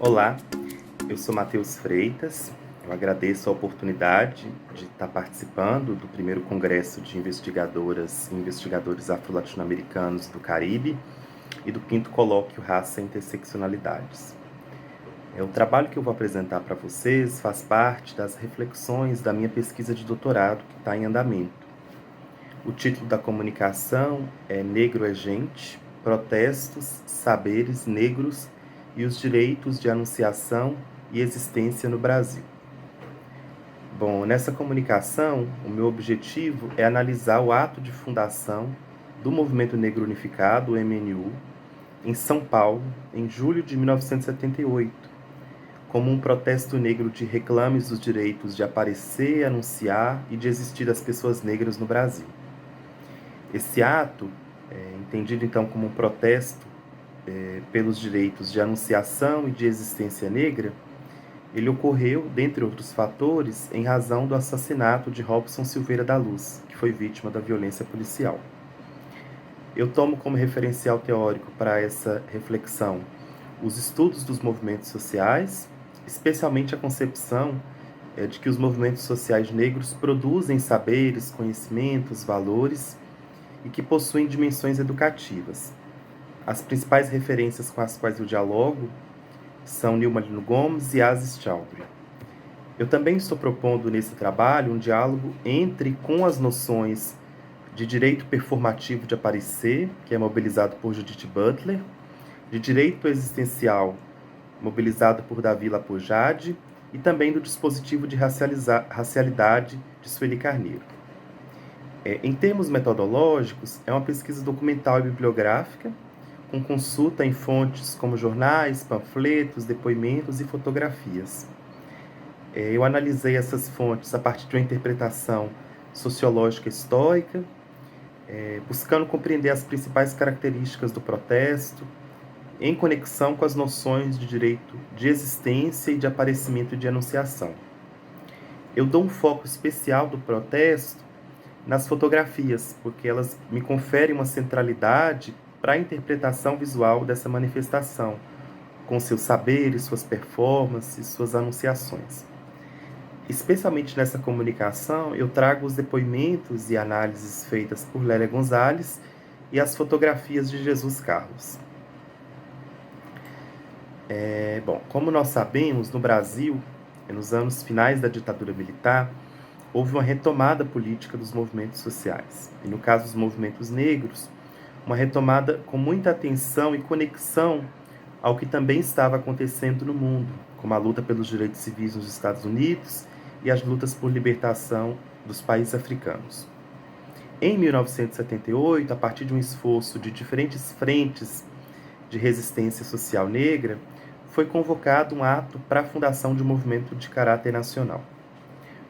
Olá, eu sou Matheus Freitas. Eu agradeço a oportunidade de estar participando do primeiro Congresso de Investigadoras e Investigadores Afro-Latino-Americanos do Caribe e do quinto colóquio Raça e Interseccionalidades. O trabalho que eu vou apresentar para vocês faz parte das reflexões da minha pesquisa de doutorado que está em andamento. O título da comunicação é Negro é Gente, Protestos, Saberes Negros e os Direitos de Anunciação e Existência no Brasil. Bom, nessa comunicação, o meu objetivo é analisar o ato de fundação do Movimento Negro Unificado, o MNU, em São Paulo, em julho de 1978, como um protesto negro de reclames dos direitos de aparecer, anunciar e de existir das pessoas negras no Brasil. Esse ato, entendido então como um protesto pelos direitos de anunciação e de existência negra, ele ocorreu, dentre outros fatores, em razão do assassinato de Robson Silveira da Luz, que foi vítima da violência policial. Eu tomo como referencial teórico para essa reflexão os estudos dos movimentos sociais, especialmente a concepção de que os movimentos sociais negros produzem saberes, conhecimentos, valores e que possuem dimensões educativas. As principais referências com as quais eu dialogo são Nilma Lino Gomes e Aziz Chowdhury. Eu também estou propondo nesse trabalho um diálogo com as noções de direito performativo de aparecer, que é mobilizado por Judith Butler, de direito existencial, mobilizado por Davi Lapojade, e também do dispositivo de racialidade de Sueli Carneiro. Em termos metodológicos, é uma pesquisa documental e bibliográfica, com consulta em fontes como jornais, panfletos, depoimentos e fotografias. Eu analisei essas fontes a partir de uma interpretação sociológica histórica, buscando compreender as principais características do protesto, em conexão com as noções de direito de existência e de aparecimento e de anunciação. Eu dou um foco especial do protesto nas fotografias, porque elas me conferem uma centralidade para a interpretação visual dessa manifestação, com seus saberes, suas performances, suas anunciações. Especialmente nessa comunicação, eu trago os depoimentos e análises feitas por Lélia Gonzalez e as fotografias de Jesus Carlos. Como nós sabemos, no Brasil, nos anos finais da ditadura militar, houve uma retomada política dos movimentos sociais. E no caso dos movimentos negros, uma retomada com muita atenção e conexão ao que também estava acontecendo no mundo, como a luta pelos direitos civis nos Estados Unidos e as lutas por libertação dos países africanos. Em 1978, a partir de um esforço de diferentes frentes de resistência social negra, foi convocado um ato para a fundação de um movimento de caráter nacional.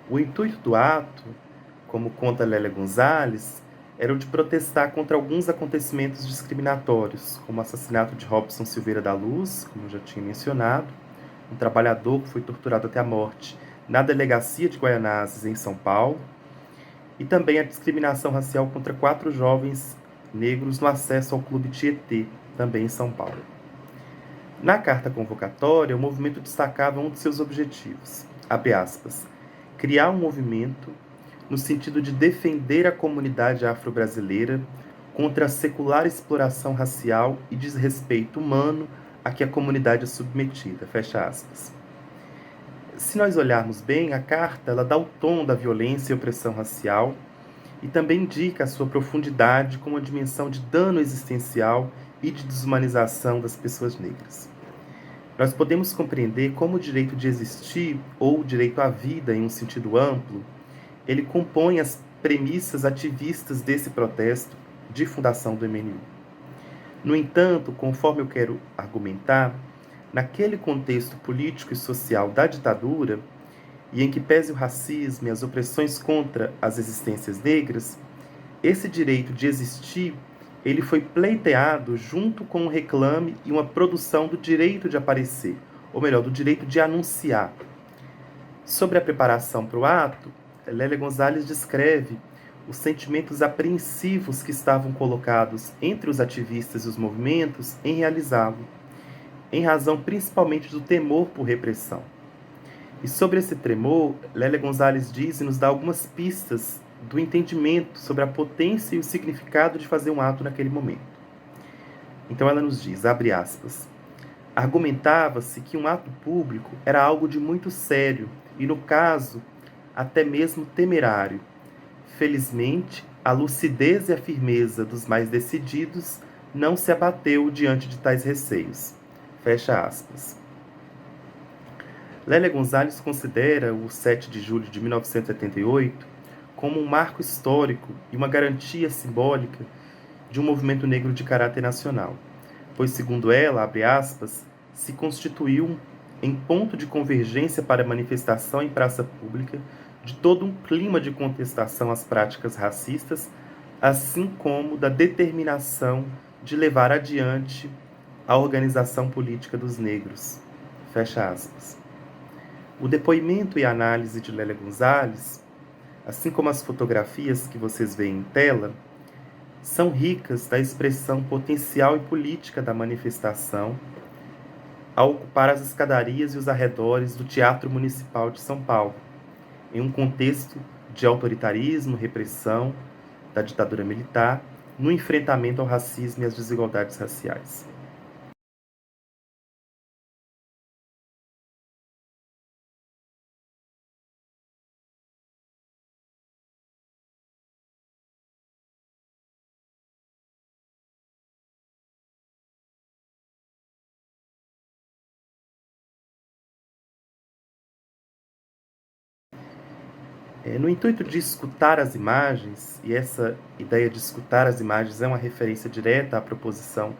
O intuito do ato, como conta Lélia Gonzalez, era o de protestar contra alguns acontecimentos discriminatórios, como o assassinato de Robson Silveira da Luz, como eu já tinha mencionado, um trabalhador que foi torturado até a morte na delegacia de Guaianazes, em São Paulo, e também a discriminação racial contra 4 jovens negros no acesso ao Clube Tietê, também em São Paulo. Na carta convocatória, o movimento destacava um de seus objetivos, abre aspas, criar um movimento no sentido de defender a comunidade afro-brasileira contra a secular exploração racial e desrespeito humano a que a comunidade é submetida, fecha aspas. Se nós olharmos bem, a carta ela dá o tom da violência e opressão racial e também indica a sua profundidade como uma dimensão de dano existencial e de desumanização das pessoas negras. Nós podemos compreender como o direito de existir, ou o direito à vida em um sentido amplo, ele compõe as premissas ativistas desse protesto de fundação do MNU. No entanto, conforme eu quero argumentar, naquele contexto político e social da ditadura, e em que pese o racismo e as opressões contra as existências negras, esse direito de existir ele foi pleiteado junto com um reclame e uma produção do direito de aparecer, ou melhor, do direito de anunciar. Sobre a preparação para o ato, Lélia Gonzalez descreve os sentimentos apreensivos que estavam colocados entre os ativistas e os movimentos em realizá-lo. em razão principalmente do temor por repressão. E sobre esse tremor, Lélia Gonzalez diz e nos dá algumas pistas do entendimento sobre a potência e o significado de fazer um ato naquele momento. Então ela nos diz, abre aspas, argumentava-se que um ato público era algo de muito sério e, no caso, até mesmo temerário. Felizmente, a lucidez e a firmeza dos mais decididos não se abateu diante de tais receios. Fecha aspas. Lélia Gonzalez considera o 7 de julho de 1978 como um marco histórico e uma garantia simbólica de um movimento negro de caráter nacional, pois, segundo ela, abre aspas, se constituiu em ponto de convergência para a manifestação em praça pública de todo um clima de contestação às práticas racistas, assim como da determinação de levar adiante a organização política dos negros. Fecha aspas. O depoimento e a análise de Lélia Gonzalez, assim como as fotografias que vocês veem em tela, são ricas da expressão potencial e política da manifestação ao ocupar as escadarias e os arredores do Teatro Municipal de São Paulo, em um contexto de autoritarismo, repressão da ditadura militar, no enfrentamento ao racismo e às desigualdades raciais. No intuito de escutar as imagens, e essa ideia de escutar as imagens é uma referência direta à proposição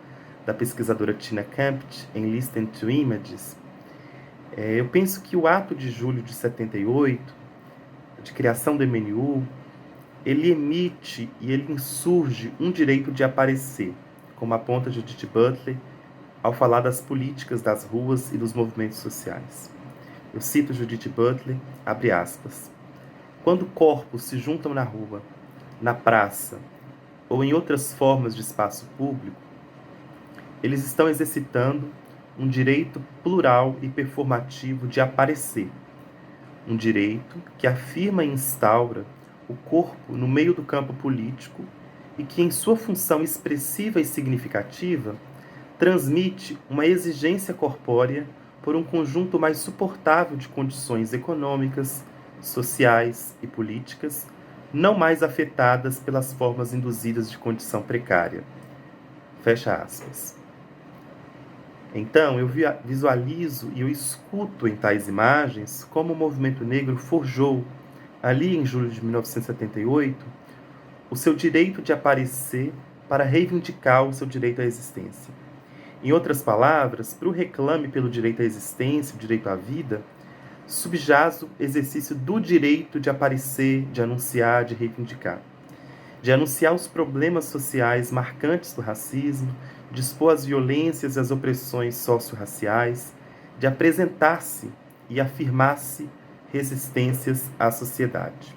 da pesquisadora Tina Kempt em Listen to Images, eu penso que o ato de julho de 78, de criação do MNU, ele emite e ele insurge um direito de aparecer, como aponta Judith Butler ao falar das políticas das ruas e dos movimentos sociais. Eu cito Judith Butler, abre aspas, quando corpos se juntam na rua, na praça ou em outras formas de espaço público, eles estão exercitando um direito plural e performativo de aparecer, um direito que afirma e instaura o corpo no meio do campo político e que, em sua função expressiva e significativa, transmite uma exigência corpórea por um conjunto mais suportável de condições econômicas, sociais e políticas, não mais afetadas pelas formas induzidas de condição precária. Fecha aspas. Então, eu visualizo e eu escuto em tais imagens como o movimento negro forjou, ali em julho de 1978, o seu direito de aparecer para reivindicar o seu direito à existência. Em outras palavras, para o reclame pelo direito à existência, o direito à vida, subjaz o exercício do direito de aparecer, de anunciar, de reivindicar. De anunciar os problemas sociais marcantes do racismo, de expor as violências e as opressões socio-raciais, de apresentar-se e afirmar-se resistências à sociedade.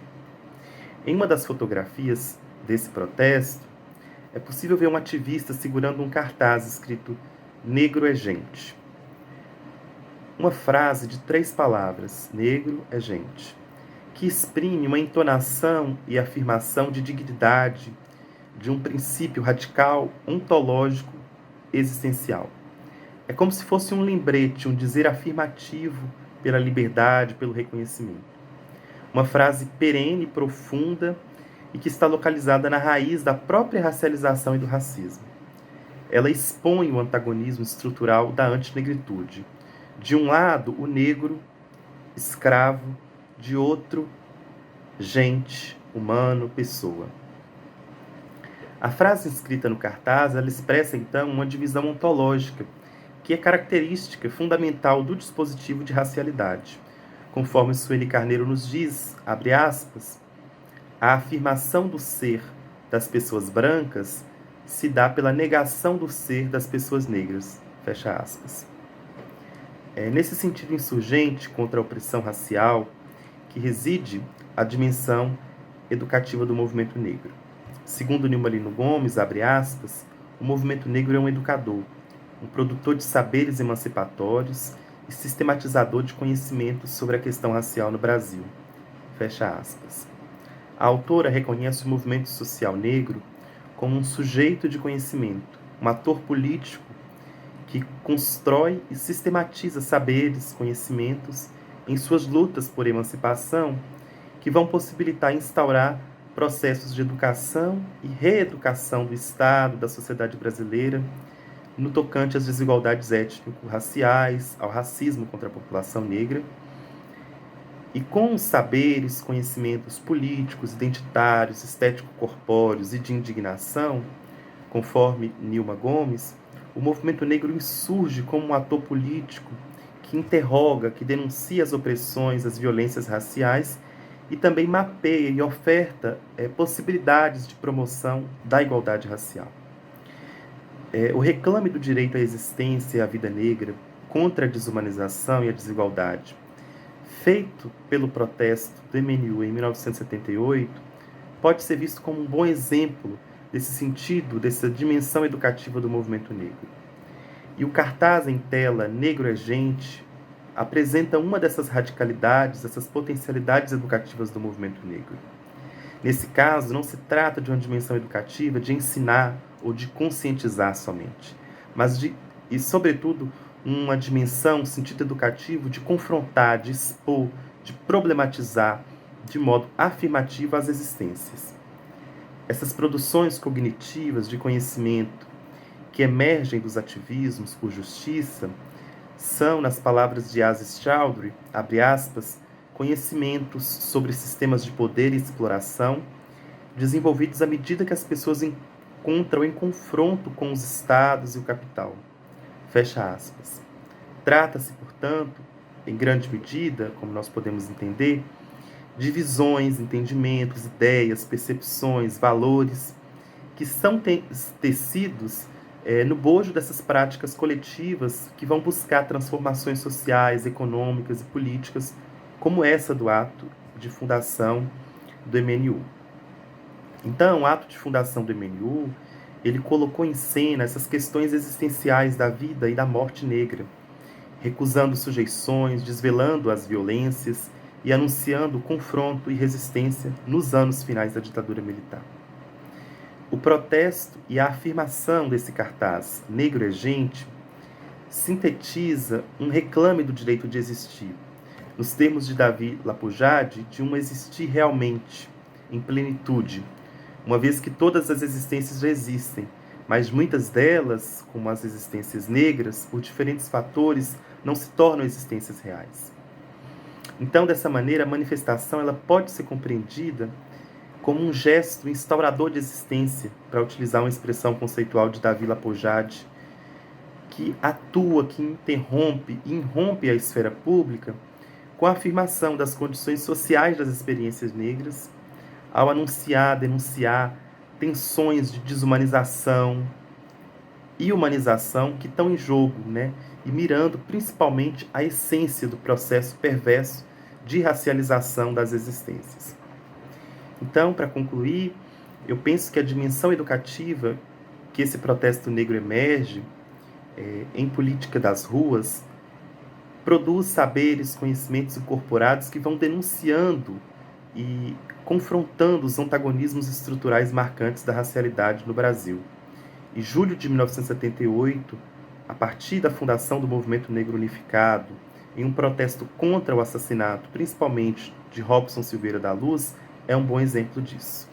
Em uma das fotografias desse protesto, é possível ver um ativista segurando um cartaz escrito "Negro é gente". Uma frase de 3 palavras, negro é gente, que exprime uma entonação e afirmação de dignidade, de um princípio radical, ontológico, existencial. É como se fosse um lembrete, um dizer afirmativo pela liberdade, pelo reconhecimento. Uma frase perene, profunda e que está localizada na raiz da própria racialização e do racismo. Ela expõe o antagonismo estrutural da antinegritude. De um lado, o negro, escravo, de outro, gente, humano, pessoa. A frase escrita no cartaz, ela expressa então uma divisão ontológica, que é característica fundamental do dispositivo de racialidade. Conforme Sueli Carneiro nos diz, abre aspas, a afirmação do ser das pessoas brancas se dá pela negação do ser das pessoas negras. Fecha aspas. É nesse sentido insurgente contra a opressão racial que reside a dimensão educativa do movimento negro. Segundo Nilma Lino Gomes, abre aspas, o movimento negro é um educador, um produtor de saberes emancipatórios e sistematizador de conhecimentos sobre a questão racial no Brasil. Fecha aspas. A autora reconhece o movimento social negro como um sujeito de conhecimento, um ator político que constrói e sistematiza saberes, conhecimentos em suas lutas por emancipação, que vão possibilitar instaurar processos de educação e reeducação do Estado, da sociedade brasileira, no tocante às desigualdades étnico-raciais, ao racismo contra a população negra. E com os saberes, conhecimentos políticos, identitários, estético-corpóreos e de indignação, conforme Nilma Gomes, o movimento negro insurge como um ator político que interroga, que denuncia as opressões, as violências raciais e também mapeia e oferta possibilidades de promoção da igualdade racial. O reclame do direito à existência e à vida negra contra a desumanização e a desigualdade, feito pelo protesto do MNU em 1978, pode ser visto como um bom exemplo desse sentido, dessa dimensão educativa do movimento negro. E o cartaz em tela Negro é Gente apresenta uma dessas radicalidades, essas potencialidades educativas do movimento negro. Nesse caso, não se trata de uma dimensão educativa de ensinar ou de conscientizar somente, mas e sobretudo, uma dimensão, um sentido educativo de confrontar, de expor, de problematizar de modo afirmativo as existências. Essas produções cognitivas de conhecimento que emergem dos ativismos por justiça são, nas palavras de Aziz Chowdhury, abre aspas, conhecimentos sobre sistemas de poder e exploração desenvolvidos à medida que as pessoas encontram em confronto com os estados e o capital. Fecha aspas. Trata-se, portanto, em grande medida, como nós podemos entender, de visões, entendimentos, ideias, percepções, valores que são tecidos no bojo dessas práticas coletivas que vão buscar transformações sociais, econômicas e políticas, como essa do ato de fundação do MNU. Então, o ato de fundação do MNU, ele colocou em cena essas questões existenciais da vida e da morte negra, recusando sujeições, desvelando as violências e anunciando o confronto e resistência nos anos finais da ditadura militar. O protesto e a afirmação desse cartaz Negro é Gente sintetiza um reclame do direito de existir, nos termos de Davi Lapujade, de um existir realmente, em plenitude, uma vez que todas as existências já existem, mas muitas delas, como as existências negras, por diferentes fatores, não se tornam existências reais. Então, dessa maneira, a manifestação ela pode ser compreendida como um gesto instaurador de existência, para utilizar uma expressão conceitual de Davi Lapujade, que atua, que interrompe e irrompe a esfera pública com a afirmação das condições sociais das experiências negras, ao anunciar, denunciar tensões de desumanização e humanização que estão em jogo, e mirando principalmente a essência do processo perverso de racialização das existências. Então, para concluir, eu penso que a dimensão educativa que esse protesto negro emerge em política das ruas produz saberes, conhecimentos incorporados que vão denunciando e confrontando os antagonismos estruturais marcantes da racialidade no Brasil. Em julho de 1978, a partir da fundação do Movimento Negro Unificado, em um protesto contra o assassinato, principalmente de Robson Silveira da Luz, é um bom exemplo disso.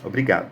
Obrigado.